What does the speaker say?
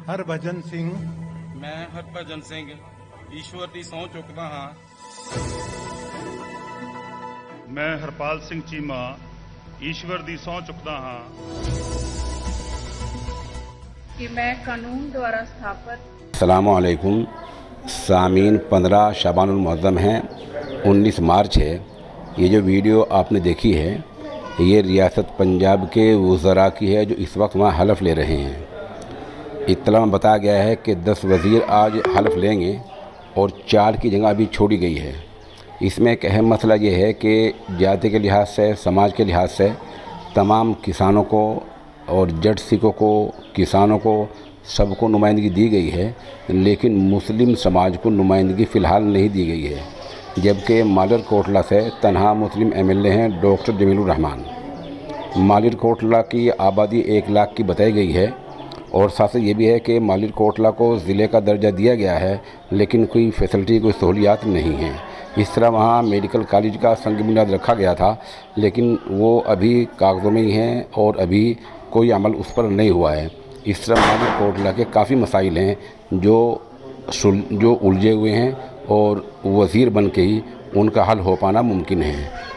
हरभजन सिंह। मैं हरभजन सिंह ईश्वर की सਹੁੰ चुकता हाँ। मैं हरपाल सिंह चीमा ईश्वर की सਹੁੰ चुकता हाँ कि मैं कानून द्वारा स्थापित। अस्सलामु अलैकुम सामीन। 15 शाबानुल मुअज़्ज़म है, 19 मार्च है। ये जो वीडियो आपने देखी है ये रियासत पंजाब के वज़रा की है जो इस वक्त वहाँ हलफ ले रहे हैं। इत्तला में बताया गया है कि 10 वज़ीर आज हलफ लेंगे और 4 की जगह अभी छोड़ी गई है। इसमें एक अहम मसला ये है कि जाति के लिहाज से, समाज के लिहाज से तमाम किसानों को और जट सिखों को, किसानों को, सबको नुमाइंदगी दी गई है, लेकिन मुस्लिम समाज को नुमाइंदगी फ़िलहाल नहीं दी गई है। जबकि मालरकोटला से तनहा मुस्लिम एमएलए हैं डॉक्टर जमीलुर रहमान। मालरकोटला की आबादी 1 लाख की बताई गई है और साथ ही ये भी है कि मालरकोटला को ज़िले का दर्जा दिया गया है, लेकिन कोई फैसिलिटी, कोई सहूलियात नहीं है। इस तरह वहाँ मेडिकल कॉलेज का संग बुनियाद रखा गया था, लेकिन वो अभी कागज़ों में ही हैं और अभी कोई अमल उस पर नहीं हुआ है। इस तरह मालरकोटला के काफ़ी मसाइल हैं जो उलझे हुए हैं और वज़ीर बन के ही उनका हल हो पाना मुमकिन है।